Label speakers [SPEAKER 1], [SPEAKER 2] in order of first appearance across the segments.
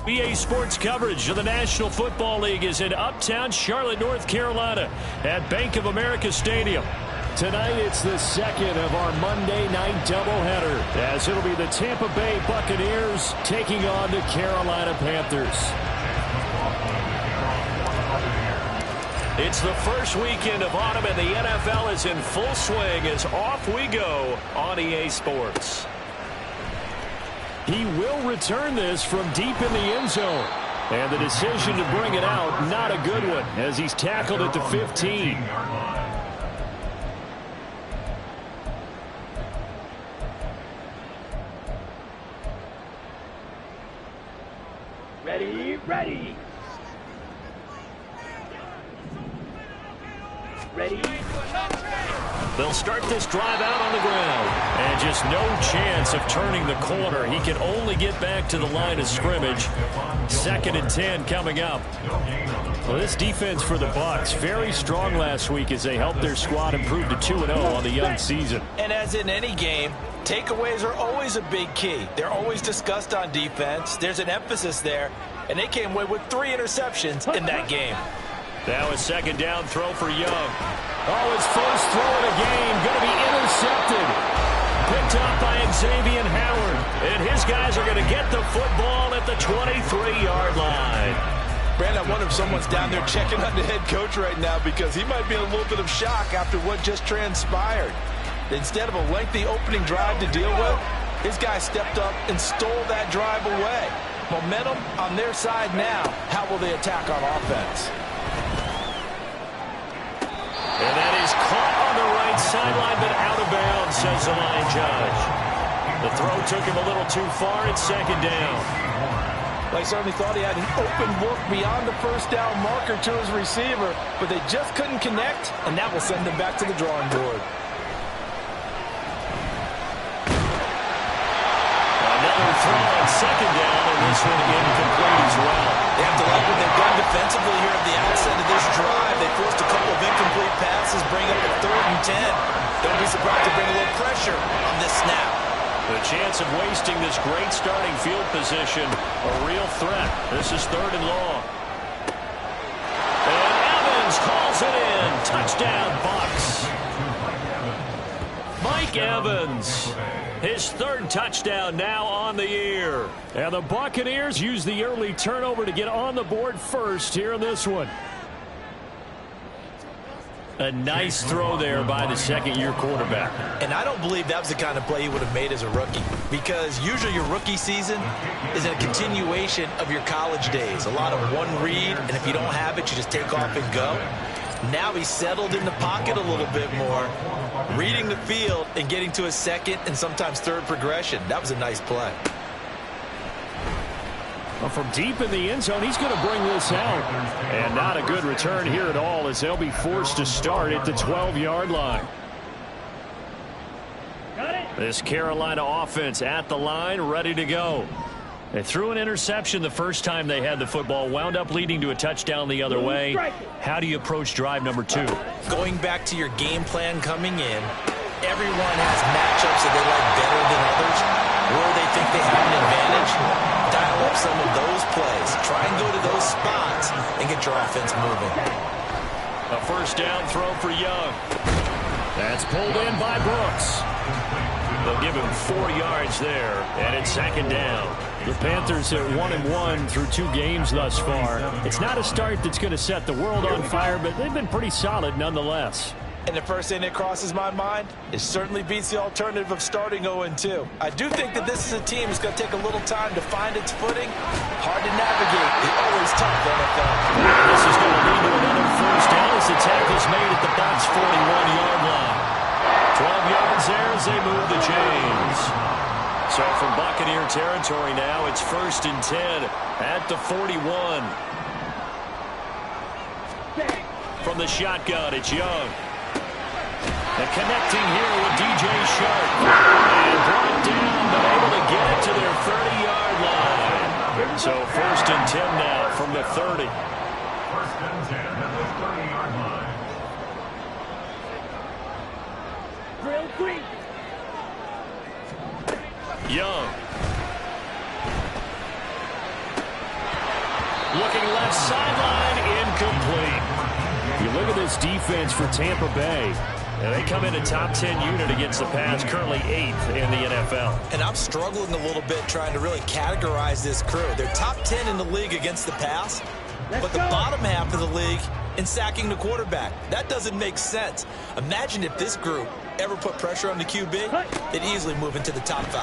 [SPEAKER 1] EA Sports coverage of the National Football League is in uptown Charlotte, North Carolina at Bank of America Stadium. Tonight, it's the second of our Monday night doubleheader, as it'll be the Tampa Bay Buccaneers taking on the Carolina Panthers. It's the first weekend of autumn, and the NFL is in full swing as off we go on EA Sports. He will return this from deep in the end zone. And the decision to bring it out, not a good one, as he's tackled at the 15.
[SPEAKER 2] Ready.
[SPEAKER 1] They'll start this drive out on the ground. And just no chance of turning the corner. He can only get back to the line of scrimmage. 2nd and 10 coming up. Well, this defense for the Bucs, very strong last week as they helped their squad improve to 2-0 on the young season.
[SPEAKER 3] And as in any game, takeaways are always a big key. They're always discussed on defense. There's an emphasis there. And they came away with 3 interceptions in that game.
[SPEAKER 1] Now a 2nd down throw for Young. Oh, his first throw of the game going to be intercepted. Picked up by Xavier Howard. And his guys are going to get the football at the 23-yard line.
[SPEAKER 3] Brandon, I wonder if someone's down there checking on the head coach right now because he might be in a little bit of shock after what just transpired. Instead of a lengthy opening drive to deal with, his guy stepped up and stole that drive away. Momentum on their side now. How will they attack on offense?
[SPEAKER 1] And that is caught on the right sideline, but out of bounds, says the line judge. The throw took him a little too far. It's 2nd down.
[SPEAKER 3] Well, he certainly thought he had an open look beyond the first down marker to his receiver, but they just couldn't connect, and that will send them back to the drawing board.
[SPEAKER 1] Another throw on 2nd down, and this one incomplete as well.
[SPEAKER 3] They have to like what they've done defensively here at the outset of this drive. They forced a couple of incomplete passes, bring up a 3rd and 10. Don't be surprised to bring a little pressure on this snap.
[SPEAKER 1] The chance of wasting this great starting field position, a real threat. This is 3rd and long. And Evans calls it in. Touchdown, Bucs. Mike Evans. His 3rd touchdown now on the year. And the Buccaneers use the early turnover to get on the board first here in this one. A nice throw there by the 2nd-year quarterback.
[SPEAKER 3] And I don't believe that was the kind of play he would have made as a rookie, because usually your rookie season is a continuation of your college days. A lot of one read, and if you don't have it, you just take off and go. Now he's settled in the pocket a little bit more, reading the field and getting to his 2nd and sometimes 3rd progression. That was a nice play.
[SPEAKER 1] Well, from deep in the end zone, he's going to bring this out. And not a good return here at all, as they'll be forced to start at the 12-yard line. This Carolina offense at the line, ready to go. They threw an interception the first time they had the football, wound up leading to a touchdown the other way. How do you approach drive number 2?
[SPEAKER 3] Going back to your game plan coming in, everyone has matchups that they like better than others, where they think they have an advantage. Dial up some of those plays. Try and go to those spots and get your offense moving.
[SPEAKER 1] A 1st down throw for Young. That's pulled in by Brooks. They'll give him 4 yards there, and it's 2nd down. The Panthers are 1-1 through 2 games thus far. It's not a start that's going to set the world on fire, but they've been pretty solid nonetheless.
[SPEAKER 3] And the first thing that crosses my mind, it certainly beats the alternative of starting 0-2. I do think that this is a team that's going to take a little time to find its footing. Hard to navigate. The always tough NFL.
[SPEAKER 1] This is going to lead to another 1st down as the tackle's made at the Bucs' 41-yard line. 12 yards there as they move the chains. So from Buccaneer territory now, it's 1st and 10 at the 41. From the shotgun, it's Young. And connecting here with DJ Sharp. And brought down, but able to get it to their 30-yard line. So 1st and 10 now from the 30.
[SPEAKER 4] 1st and 10 at the 30-yard line.
[SPEAKER 2] Drill 3.
[SPEAKER 1] Young. Looking left sideline, incomplete. You look at this defense for Tampa Bay. And they come in a top 10 unit against the pass, currently 8th in the NFL.
[SPEAKER 3] And I'm struggling a little bit trying to really categorize this crew. They're top 10 in the league against the pass, but the bottom half of the league in sacking the quarterback. That doesn't make sense. Imagine if this group ever put pressure on the QB, they'd easily move into the top 5.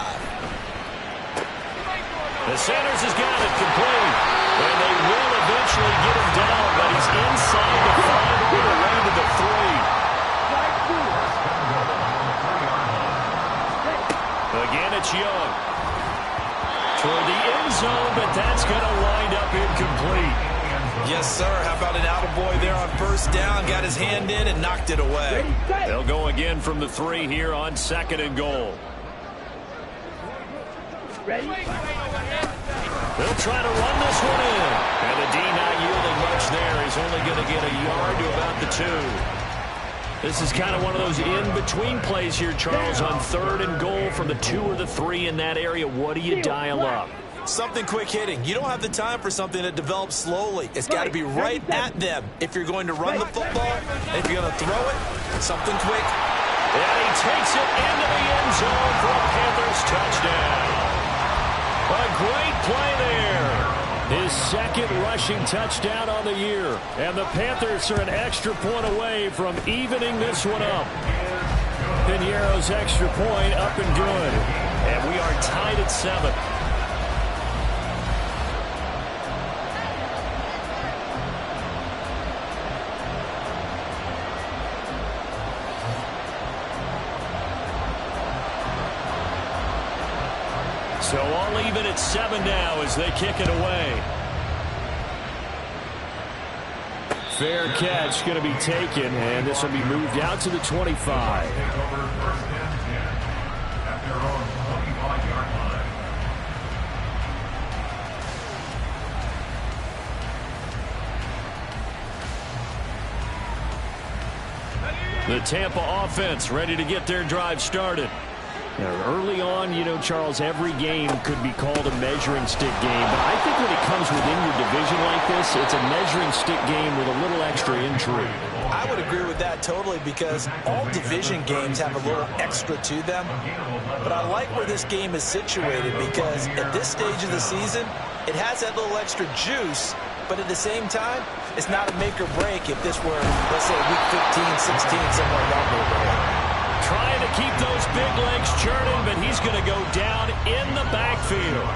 [SPEAKER 1] The Sanders has got it complete. And they will eventually get him down, but he's inside the 5 all the way to the 3. Again, it's Young. Toward the end zone, but that's going to wind up incomplete.
[SPEAKER 3] Yes, sir. How about an attaboy there on first down? Got his hand in and knocked it away.
[SPEAKER 1] They'll go again from the 3 here on 2nd and goal.
[SPEAKER 2] Ready?
[SPEAKER 1] They'll try to run this one in. And the D not yielding much there. He's only going to get a yard to about the 2. This is kind of one of those in-between plays here, Charles, on 3rd and goal from the 2 or the 3 in that area. What do you dial up?
[SPEAKER 3] Something quick hitting. You don't have the time for something that develops slowly. It's got to be right at them if you're going to run the football. And if you're going to throw it, something quick.
[SPEAKER 1] And he takes it into the end zone for a Panthers touchdown. A great play there. His 2nd rushing touchdown on the year. And the Panthers are an extra point away from evening this one up. Piñeiro's extra point up and good. And we are tied at 7. So all even at 7 now as they kick it away. Fair catch going to be taken, and this will be moved out to the 25. The Tampa offense ready to get their drive started. Now, early on, you know, Charles, every game could be called a measuring stick game. But I think when it comes within your division like this, it's a measuring stick game with a little extra intrigue.
[SPEAKER 3] I would agree with that totally because all division games have a little extra to them. But I like where this game is situated because at this stage of the season, it has that little extra juice. But at the same time, it's not a make or break if this were, let's say, week 15, 16, somewhere in that neighborhood.
[SPEAKER 1] Trying to keep those big legs churning, but he's going to go down in the backfield.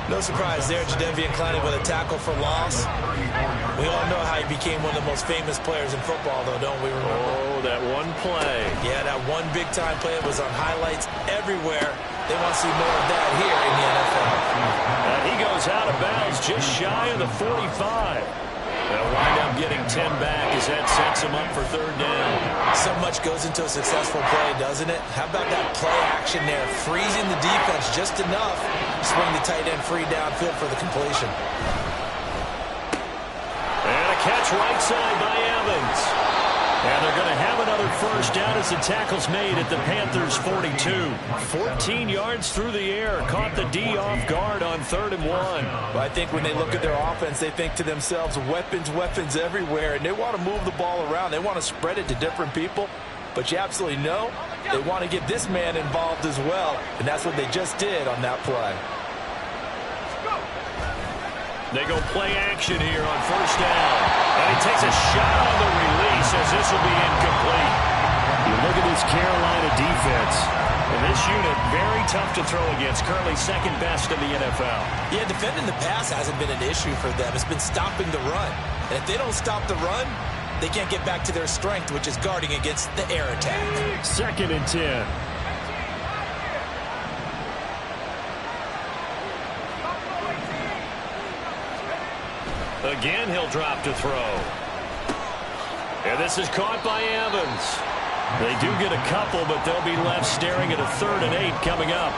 [SPEAKER 3] No surprise there, Jadeveon Clowney with a tackle for loss. We all know how he became one of the most famous players in football, though, don't we remember?
[SPEAKER 1] Oh, that one play.
[SPEAKER 3] Yeah, that one big-time play was on highlights everywhere. They want to see more of that here in the NFL.
[SPEAKER 1] And he goes out of bounds just shy of the 45. They'll wind up getting 10 back as that sets him up for 3rd down.
[SPEAKER 3] So much goes into a successful play, doesn't it? How about that play action there? Freezing the defense just enough. Swing the tight end free downfield for the completion.
[SPEAKER 1] And a catch right side by Evans. And they're going to have another 1st down as the tackle's made at the Panthers' 42. 14 yards through the air. Caught the D off guard on 3rd and 1.
[SPEAKER 3] Well, I think when they look at their offense, they think to themselves, weapons, weapons everywhere. And they want to move the ball around. They want to spread it to different people. But you absolutely know they want to get this man involved as well. And that's what they just did on that play.
[SPEAKER 1] They go play action here on 1st down. And he takes a shot on the release as this will be incomplete. You look at this Carolina defense. And this unit, very tough to throw against. Currently 2nd best in the NFL.
[SPEAKER 3] Yeah, defending the pass hasn't been an issue for them. It's been stopping the run. And if they don't stop the run, they can't get back to their strength, which is guarding against the air attack.
[SPEAKER 1] 2nd and 10. Again, he'll drop to throw. And this is caught by Evans. They do get a couple, but they'll be left staring at a 3rd and 8 coming up.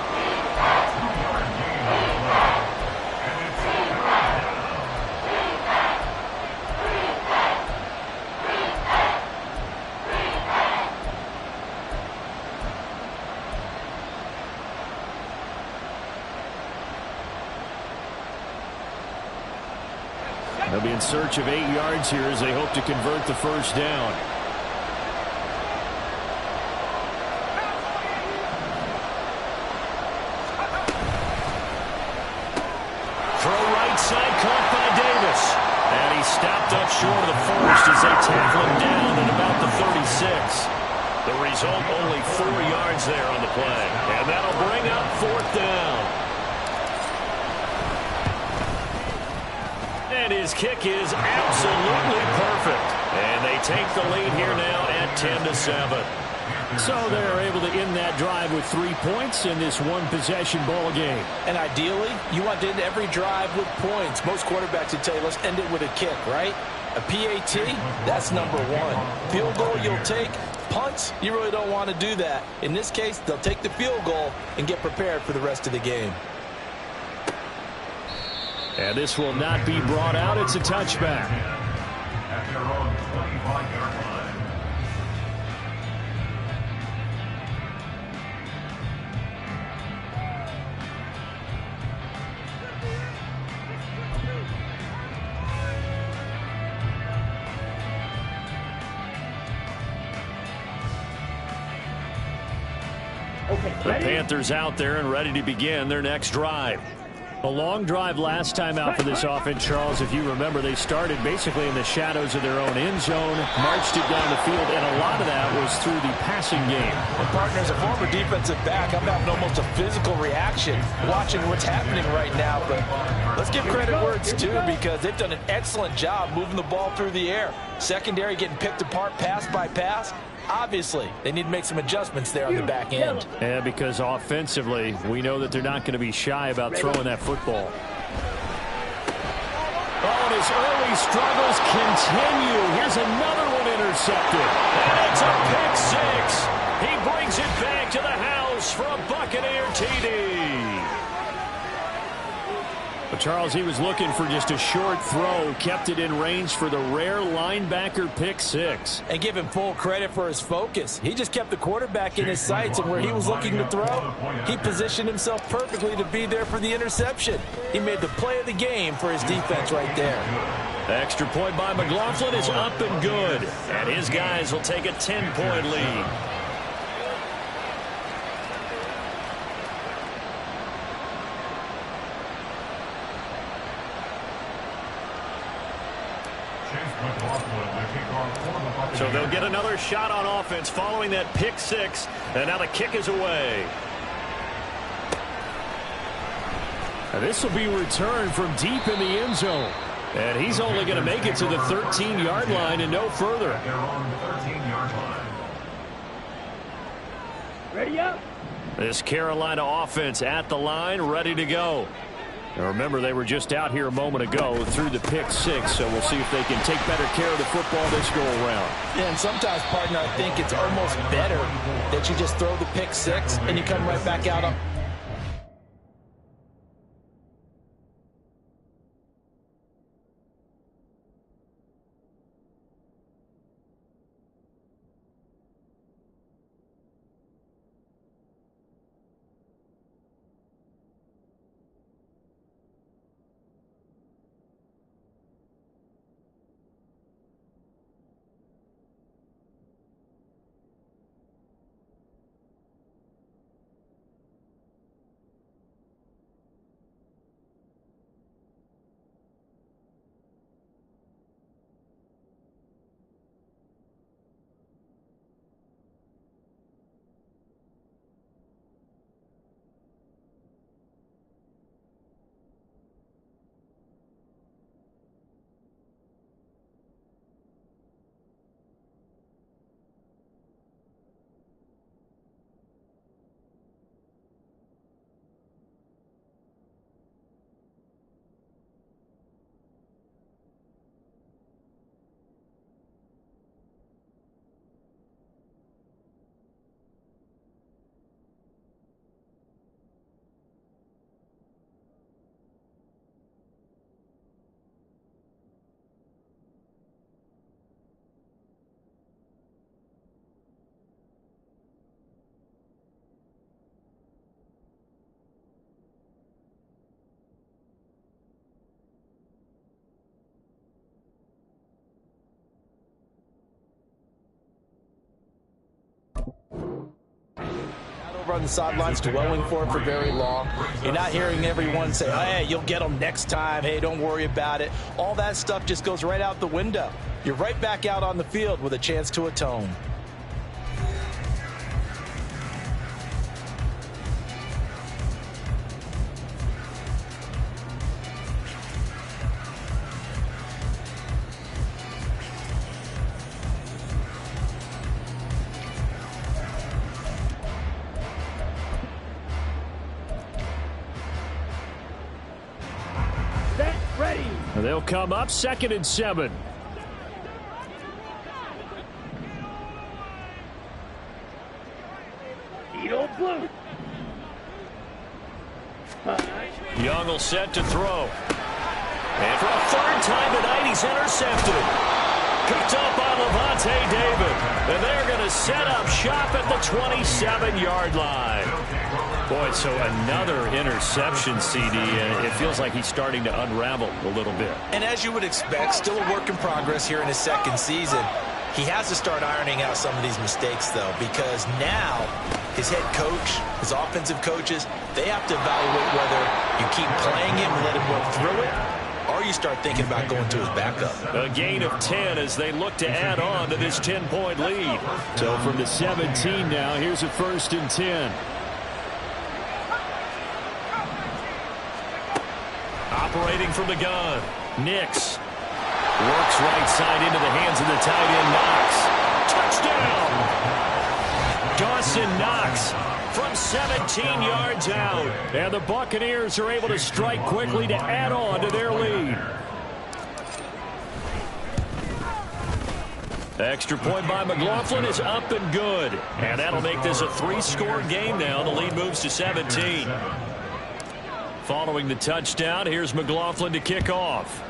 [SPEAKER 1] They'll be in search of 8 yards here as they hope to convert the first down. Throw right side, caught by Davis. And he stopped up short of the first as they tackle him down at about the 36. The result, only 4 yards there on the play. And that'll bring up fourth down. And his kick is absolutely perfect. And they take the lead here now at 10-7. So they're able to end that drive with 3 points in this one-possession ball game.
[SPEAKER 3] And ideally, you want to end every drive with points. Most quarterbacks would tell you, let's end it with a kick, right? A PAT, that's number 1. Field goal you'll take. Punts, you really don't want to do that. In this case, they'll take the field goal and get prepared for the rest of the game.
[SPEAKER 1] And this will not be brought out. It's a touchback.
[SPEAKER 4] At their own 25-yard line.
[SPEAKER 1] The Panthers out there and ready to begin their next drive. A long drive last time out for this offense, Charles. If you remember, they started basically in the shadows of their own end zone, marched it down the field, and a lot of that was through the passing game.
[SPEAKER 3] And partner, as a former defensive back, I'm having almost a physical reaction watching what's happening right now. But let's give credit where it's due because they've done an excellent job moving the ball through the air. Secondary getting picked apart pass by pass. Obviously, they need to make some adjustments there on the back end.
[SPEAKER 1] Yeah, because offensively, we know that they're not going to be shy about throwing that football. Oh, and his early struggles continue. Here's another one intercepted. And it's a pick six. He brings it back to the house for a Buccaneer TD. But Charles, he was looking for just a short throw, kept it in range for the rare linebacker pick six.
[SPEAKER 3] And give him full credit for his focus. He just kept the quarterback in his sights, and where he was looking to throw, he positioned himself perfectly to be there for the interception. He made the play of the game for his defense right there.
[SPEAKER 1] The extra point by McLaughlin is up and good. And his guys will take a 10-point lead. So they'll get another shot on offense following that pick six. And now the kick is away. And this will be returned from deep in the end zone. And he's only going to make it to the 13-yard line and no further.
[SPEAKER 4] They're on the 13-yard line.
[SPEAKER 2] Ready up.
[SPEAKER 1] This Carolina offense at the line, ready to go. Now remember, they were just out here a moment ago through the pick six, so we'll see if they can take better care of the football this go-around.
[SPEAKER 3] Yeah, and sometimes, partner, I think it's almost better that you just throw the pick six and you come right back out on. over on the sidelines dwelling for it for very long. You're not hearing everyone say, hey, you'll get them next time. Hey, don't worry about it. All that stuff just goes right out the window. You're right back out on the field with a chance to atone.
[SPEAKER 2] Ready.
[SPEAKER 1] They'll come up 2nd and 7.
[SPEAKER 2] Eagle blue.
[SPEAKER 1] Young will set to throw. And for a 3rd time tonight, he's intercepted. Picked up by Levante David. And they're going to set up shop at the 27-yard line. Boy, so another interception, CD, and it feels like he's starting to unravel a little bit.
[SPEAKER 3] And as you would expect, still a work in progress here in his 2nd season. He has to start ironing out some of these mistakes, though, because now his head coach, his offensive coaches, they have to evaluate whether you keep playing him and let him work through it, or you start thinking about going to his backup.
[SPEAKER 1] A gain of 10 as they look to add on to this 10-point lead. So from the 17 now, here's a 1st and 10. Operating from the gun, Nix works right side into the hands of the tight end, Knox. Touchdown! Dawson Knox from 17 yards out. And the Buccaneers are able to strike quickly to add on to their lead. Extra point by McLaughlin is up and good. And that'll make this a 3-score game now. The lead moves to 17. Following the touchdown, here's McLaughlin to kick off.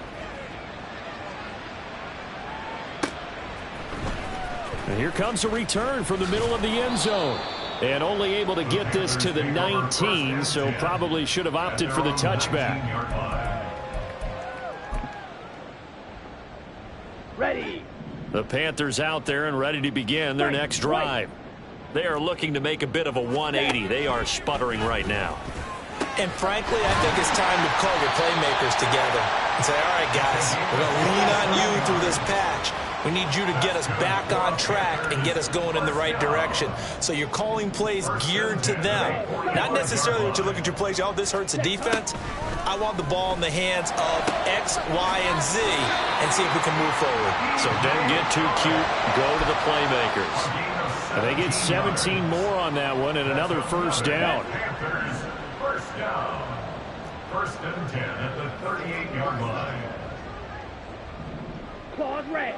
[SPEAKER 1] And here comes a return from the middle of the end zone. And only able to get this to the 19, so probably should have opted for the touchback.
[SPEAKER 2] Ready.
[SPEAKER 1] The Panthers out there and ready to begin their next drive. They are looking to make a bit of a 180. They are sputtering right now.
[SPEAKER 3] And frankly, I think it's time to call your playmakers together and say, all right, guys, we're going to lean on you through this patch. We need you to get us back on track and get us going in the right direction. So you're calling plays geared to them. Not necessarily what you look at your plays, oh, this hurts the defense. I want the ball in the hands of X, Y, and Z and see if we can move forward.
[SPEAKER 1] So don't get too cute. Go to the playmakers. And they get 17 more on that one and another 1st down.
[SPEAKER 4] First down. 1st and 10 at the 38-yard line.
[SPEAKER 2] Claws red.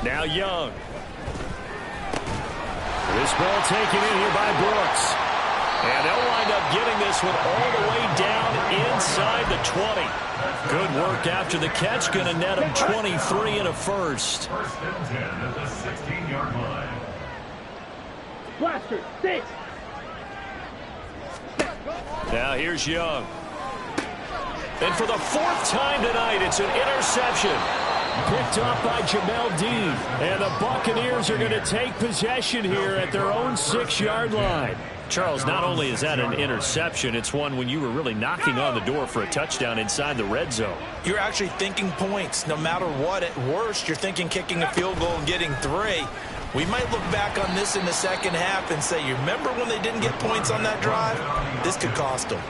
[SPEAKER 1] Now Young. This ball taken in here by Brooks. And they'll wind up getting this one all the way down inside the 20. Good work after the catch. Going to net him 23 and a 1st.
[SPEAKER 4] 1st and 10 at the 16-yard line.
[SPEAKER 2] Blaster, 6.
[SPEAKER 1] Now here's Young. And for the 4th time tonight, it's an interception. Picked up by Jamel Dean. And the Buccaneers are going to take possession here at their own 6-yard line. Charles, not only is that an interception, it's one when you were really knocking on the door for a touchdown inside the red zone.
[SPEAKER 3] You're actually thinking points. No matter what, at worst, you're thinking kicking a field goal and getting 3. We might look back on this in the 2nd half and say, you remember when they didn't get points on that drive? This could cost them.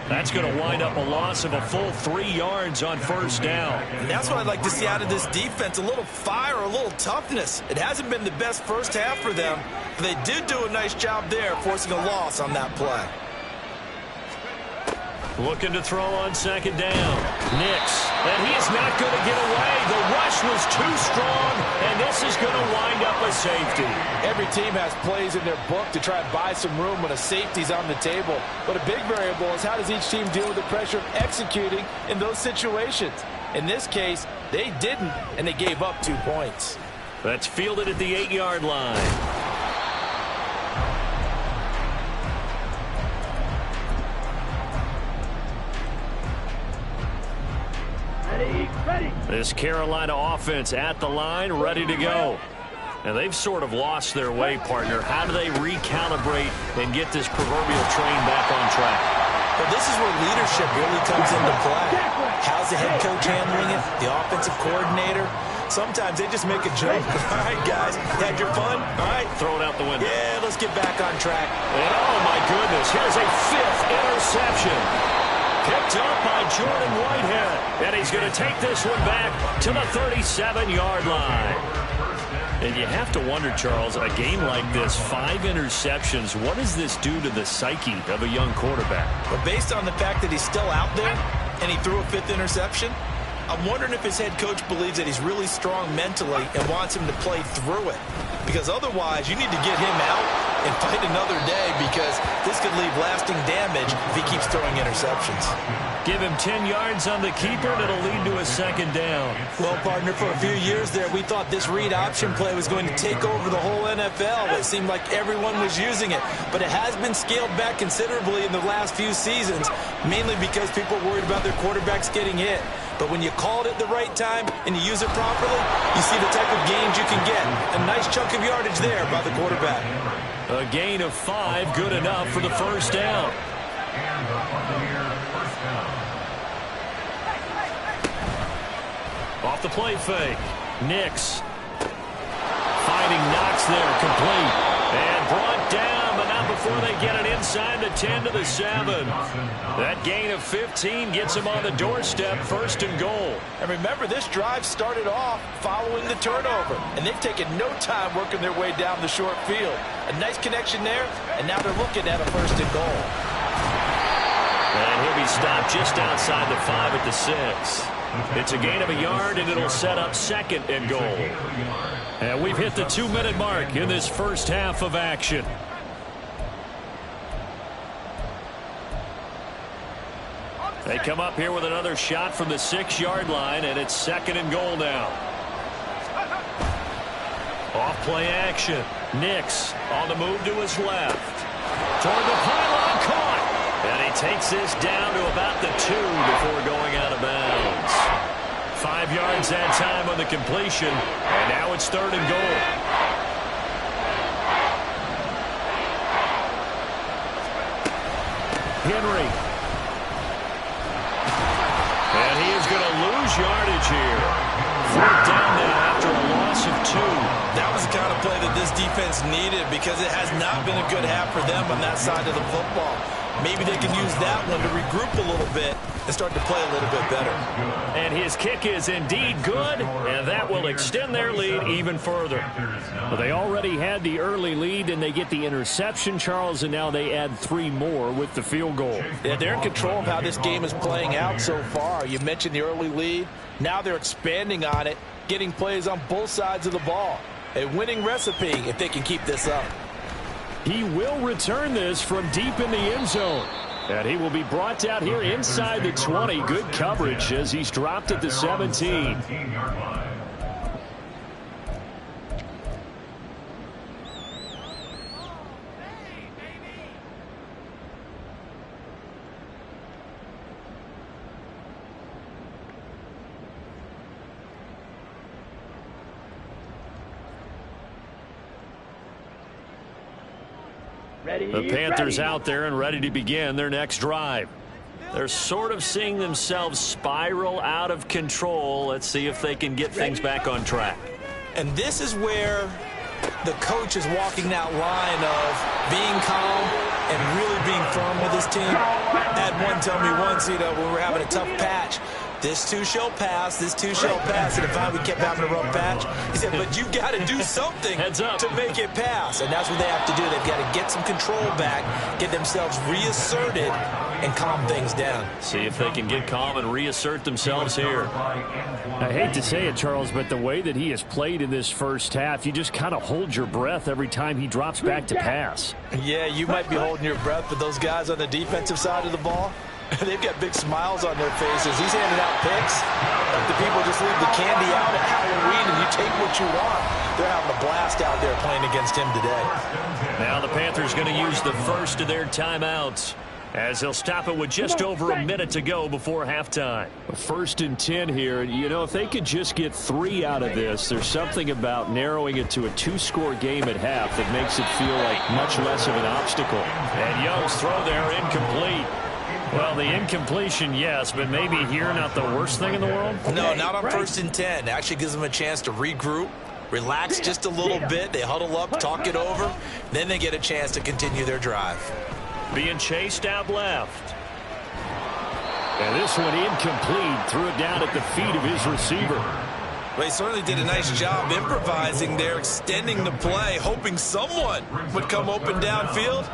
[SPEAKER 1] That's going to wind up a loss of a full 3 yards on 1st down.
[SPEAKER 3] And that's what I'd like to see out of this defense, a little fire, a little toughness. It hasn't been the best 1st half for them, but they did do a nice job there forcing a loss on that play.
[SPEAKER 1] Looking to throw on 2nd down. Nix. And he is not going to get away. The rush was too strong, and this is going to wind up a safety.
[SPEAKER 5] Every team has plays in their book to try and buy some room when a safety's on the table. But a big variable is how does each team deal with the pressure of executing in those situations. In this case, they didn't, and they gave up 2 points.
[SPEAKER 1] That's fielded at the 8-yard line.
[SPEAKER 2] Ready.
[SPEAKER 1] This Carolina offense at the line, ready to go. And they've sort of lost their way, partner. How do they recalibrate and get this proverbial train back on track?
[SPEAKER 3] Well, this is where leadership really comes into play. How's the head coach handling it? The offensive coordinator? Sometimes they just make a joke. All right, guys, had your fun? All right.
[SPEAKER 1] Throw it out the window.
[SPEAKER 3] Yeah, let's get back on track.
[SPEAKER 1] And oh, my goodness, here's a 5th interception. Picked up by Jordan Whitehead. And he's going to take this one back to the 37-yard line. And you have to wonder, Charles, a game like this, 5 interceptions, what does this do to the psyche of a young quarterback?
[SPEAKER 3] But based on the fact that he's still out there and he threw a 5th interception, I'm wondering if his head coach believes that he's really strong mentally and wants him to play through it. Because otherwise, you need to get him out and fight another day, because this could leave lasting damage if he keeps throwing interceptions.
[SPEAKER 1] Give him 10 yards on the keeper, and it'll lead to a 2nd down.
[SPEAKER 3] Well, partner, for a few years there, we thought this read option play was going to take over the whole NFL. It seemed like everyone was using it. But it has been scaled back considerably in the last few seasons, mainly because people are worried about their quarterbacks getting hit. But when you call it at the right time and you use it properly, you see the type of gains you can get. A nice chunk of yardage there by the quarterback.
[SPEAKER 1] A gain of 5, good enough for the 1st down. Off the play fake. Nix. Fighting Knox there, complete. And brought down, but not before they get it inside the 10 to the 7. That gain of 15 gets them on the doorstep, 1st and goal.
[SPEAKER 5] And remember, this drive started off following the turnover, and they've taken no time working their way down the short field. A nice connection there, and now they're looking at a 1st and goal.
[SPEAKER 1] And he'll be stopped just outside the 5 at the 6. It's a gain of a yard, and it'll set up 2nd and goal. And we've hit the 2-minute mark in this first half of action. They come up here with another shot from the 6-yard line, and it's 2nd and goal now. Off play action. Nix on the move to his left. Toward the pylon, caught. And he takes this down to about the 2 before going out of bounds. 5 yards that time on the completion, and now it's 3rd and goal. Henry. And he is going to lose yardage here. 4th down now after a loss of 2.
[SPEAKER 3] That was the kind of play that this defense needed, because it has not been a good half for them on that side of the football. Maybe they can use that one to regroup a little bit and start to play a little bit better.
[SPEAKER 1] And his kick is indeed good, and that will extend their lead even further. Well, they already had the early lead, and they get the interception, Charles, and now they add 3 more with the field goal.
[SPEAKER 5] Yeah, they're in control of how this game is playing out so far. You mentioned the early lead. Now they're expanding on it, getting plays on both sides of the ball. A winning recipe if they can keep this up.
[SPEAKER 1] He will return this from deep in the end zone. And he will be brought out here inside the 20. Good coverage as he's dropped at the 17. The Panthers out there and ready to begin their next drive. They're sort of seeing themselves spiral out of control. Let's see if they can get things back on track.
[SPEAKER 3] And this is where the coach is walking that line of being calm and really being firm with his team. I had one tell me once, when we were having a tough patch, this too shall pass, this too shall pass. And if we kept having a rough patch, he said, but you got to do something to make it pass. And that's what they have to do. They've got to get some control back, get themselves reasserted, and calm things down.
[SPEAKER 1] See if they can get calm and reassert themselves here. I hate to say it, Charles, but the way that he has played in this first half, you just kind of hold your breath every time he drops back to pass.
[SPEAKER 5] Yeah, you might be holding your breath, but those guys on the defensive side of the ball, they've got big smiles on their faces. He's handing out picks. Like the people just leave the candy out at Halloween and you take what you want. They're having a blast out there playing against him today.
[SPEAKER 1] Now the Panthers going to use the first of their timeouts. As he'll stop it with just over a minute to go before halftime.
[SPEAKER 6] 1st and 10 here. You know, if they could just get 3 out of this, there's something about narrowing it to a 2-score game at half that makes it feel like much less of an obstacle.
[SPEAKER 1] And Young's throw there incomplete. Well, the incompletion, yes, but maybe here not the worst thing in the world?
[SPEAKER 3] No, not on 1st and 10. It actually gives them a chance to regroup, relax just a little bit. They huddle up, talk it over. Then they get a chance to continue their drive.
[SPEAKER 1] Being chased out left.
[SPEAKER 6] And this one incomplete. Threw it down at the feet of his receiver.
[SPEAKER 3] Well, he certainly did a nice job improvising there, extending the play, hoping someone would come open downfield,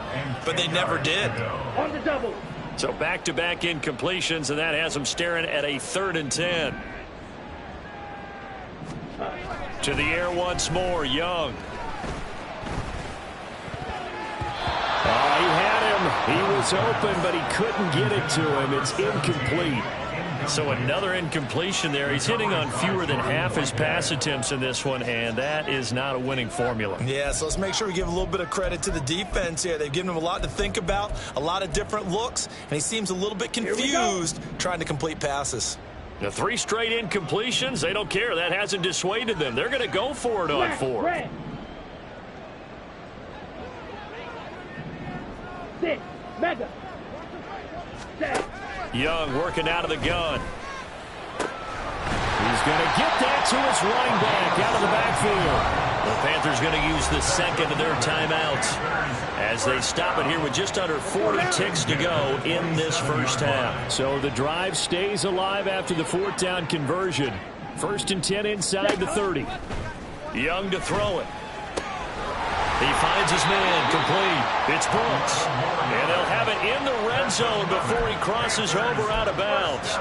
[SPEAKER 3] but they never did.
[SPEAKER 2] On the double.
[SPEAKER 1] So back-to-back incompletions, and that has them staring at a 3rd and 10. To the air once more, Young.
[SPEAKER 6] Oh, he had him. He was open, but he couldn't get it to him. It's incomplete.
[SPEAKER 1] So another incompletion there. He's hitting on fewer than half his pass attempts in this one, and that is not a winning formula.
[SPEAKER 3] Yeah, so let's make sure we give a little bit of credit to the defense here. They've given him a lot to think about, a lot of different looks, and he seems a little bit confused trying to complete passes.
[SPEAKER 1] The 3 straight incompletions, they don't care. That hasn't dissuaded them. They're going to go for it on 4th.
[SPEAKER 2] Six. Mega. Set.
[SPEAKER 1] Young working out of the gun.
[SPEAKER 6] He's going to get that to his running back out of the backfield.
[SPEAKER 1] The Panthers going to use the second of their timeouts as they stop it here with just under 40 ticks to go in this first half.
[SPEAKER 6] So the drive stays alive after the 4th down conversion. 1st and 10 inside the 30.
[SPEAKER 1] Young to throw it. He finds his man complete. It's Brooks. And they'll have it in the red zone before he crosses over out of bounds.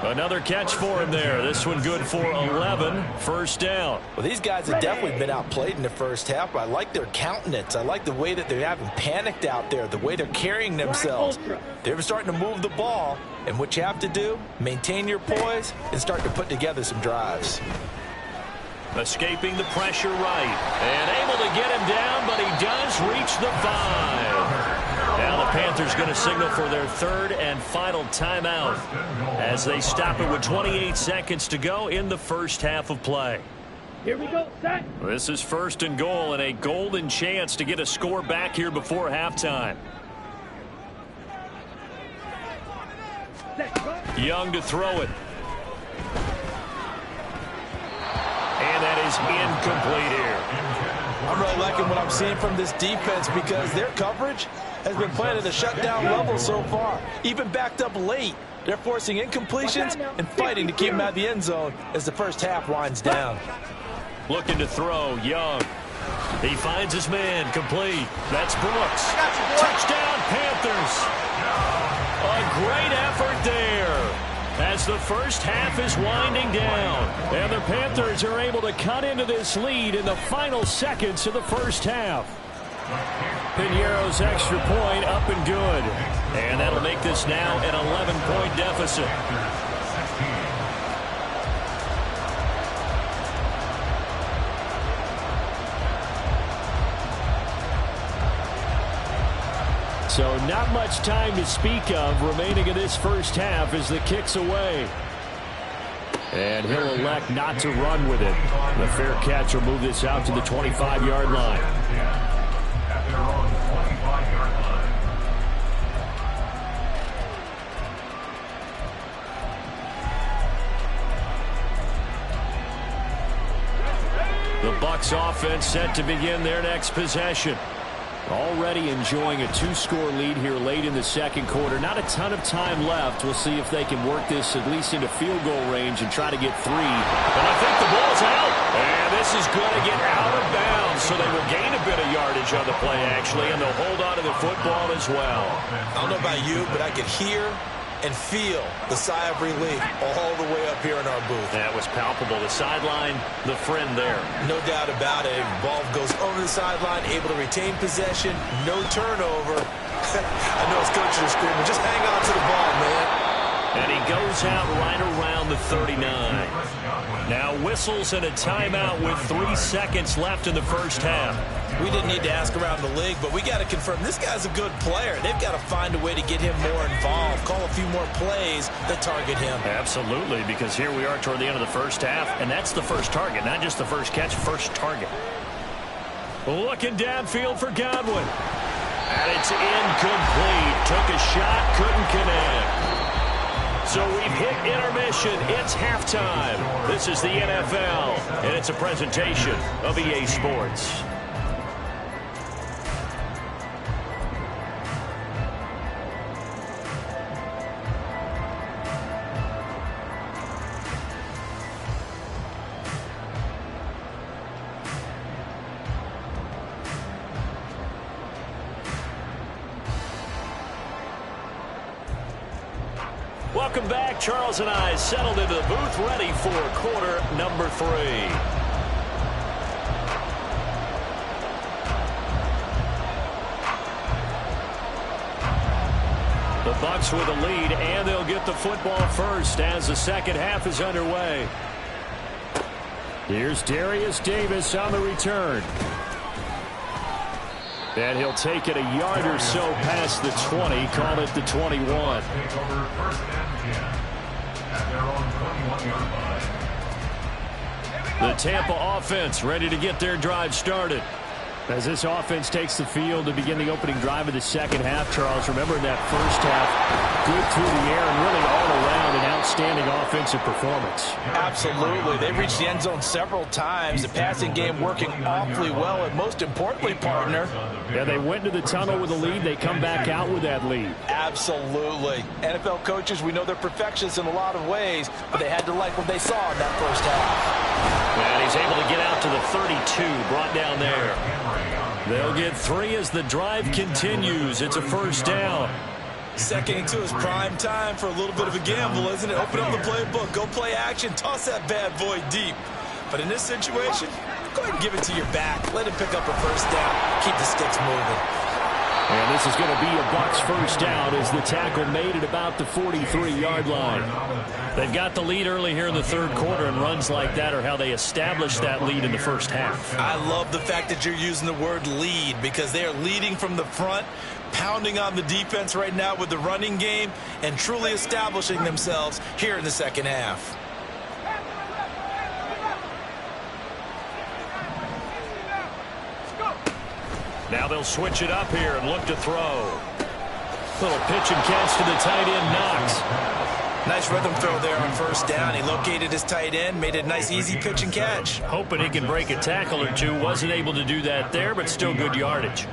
[SPEAKER 1] Another catch for him there. This one good for 11. 1st down.
[SPEAKER 3] Well, these guys have definitely been outplayed in the first half, but I like their countenance. I like the way that they haven't panicked out there, the way they're carrying themselves. They're starting to move the ball, and what you have to do, maintain your poise and start to put together some drives.
[SPEAKER 1] Escaping the pressure right. And able to get him down, but he does reach the 5. Now the Panthers going to signal for their 3rd and final timeout as they stop it with 28 seconds to go in the first half of play.
[SPEAKER 2] Here we go, set.
[SPEAKER 1] This is 1st and goal and a golden chance to get a score back here before halftime. Young to throw it. And that is incomplete here.
[SPEAKER 3] I'm really liking what I'm seeing from this defense because their coverage has been playing at a shutdown level so far. Even backed up late, they're forcing incompletions and fighting to keep them out of the end zone as the first half winds down.
[SPEAKER 1] Looking to throw, Young. He finds his man, complete. That's Brooks. Touchdown, Panthers. A great effort there as the first half is winding down. And the Panthers are able to cut into this lead in the final seconds of the first half. Piñeiro's extra point up and good. And that'll make this now an 11-point deficit.
[SPEAKER 6] So not much time to speak of remaining in this first half as the kick's away. And he'll elect not to run with it. The fair catch will move this out to the 25-yard line.
[SPEAKER 4] At their own 25-yard line.
[SPEAKER 1] The Bucs offense set to begin their next possession.
[SPEAKER 6] Already enjoying a 2-score lead here late in the second quarter. Not a ton of time left. We'll see if they can work this at least into field goal range and try to get 3.
[SPEAKER 1] And I think the ball's out. And this is going to get out of bounds, so they will gain a bit of yardage on the play, actually, and they'll hold on to the football as well.
[SPEAKER 3] I don't know about you, but I could hear and feel the sigh of relief all the way up here in our booth.
[SPEAKER 1] That was palpable. The sideline, the friend there.
[SPEAKER 3] No doubt about it. Ball goes over the sideline, able to retain possession, no turnover. I know his coach is screaming, just hang on to the ball, man.
[SPEAKER 1] And he goes out right around the 39. Now whistles and a timeout with 3 seconds left in the first half.
[SPEAKER 3] We didn't need to ask around the league, but we got to confirm this guy's a good player. They've got to find a way to get him more involved, call a few more plays that target him.
[SPEAKER 1] Absolutely, because here we are toward the end of the first half, and that's the first target, not just the first catch, first target. Looking downfield for Godwin. And it's incomplete. Took a shot, couldn't connect. So we've hit intermission. It's halftime. This is the NFL, and it's a presentation of EA Sports. Welcome back. Charles and I settled into the booth, ready for quarter number 3. The Bucs with a lead, and they'll get the football first as the second half is underway. Here's Darius Davis on the return. And he'll take it a yard or so past the 20, call it the 21. The Tampa offense ready to get their drive started. As this offense takes the field to begin the opening drive of the second half, Charles, remember in that first half, good through the air and really all around an outstanding offensive performance.
[SPEAKER 5] Absolutely. They reached the end zone several times. The passing game working awfully well, and most importantly, partner.
[SPEAKER 6] Yeah, they went to the tunnel with a lead. They come back out with that lead.
[SPEAKER 5] Absolutely. NFL coaches, we know they're perfectionists in a lot of ways, but they had to like what they saw in that first half.
[SPEAKER 1] And he's able to get out to the 32, brought down there. They'll get 3 as the drive continues. It's a first down.
[SPEAKER 3] Second into his prime time for a little bit of a gamble, isn't it? Open up the playbook, go play action, toss that bad boy deep. But in this situation, go ahead and give it to your back. Let him pick up a first down. Keep the sticks moving.
[SPEAKER 6] And this is going to be a Bucs first down as the tackle made at about the 43-yard line.
[SPEAKER 1] They've got the lead early here in the third quarter, and runs like that are how they established that lead in the first half.
[SPEAKER 3] I love the fact that you're using the word lead because they are leading from the front, pounding on the defense right now with the running game, and truly establishing themselves here in the second half.
[SPEAKER 1] Now they'll switch it up here and look to throw. Little pitch and catch to the tight end, Knox.
[SPEAKER 3] Nice rhythm throw there on first down. He located his tight end, made a nice easy pitch and catch.
[SPEAKER 1] Hoping he can break a tackle or two. Wasn't able to do that there, but still good yardage.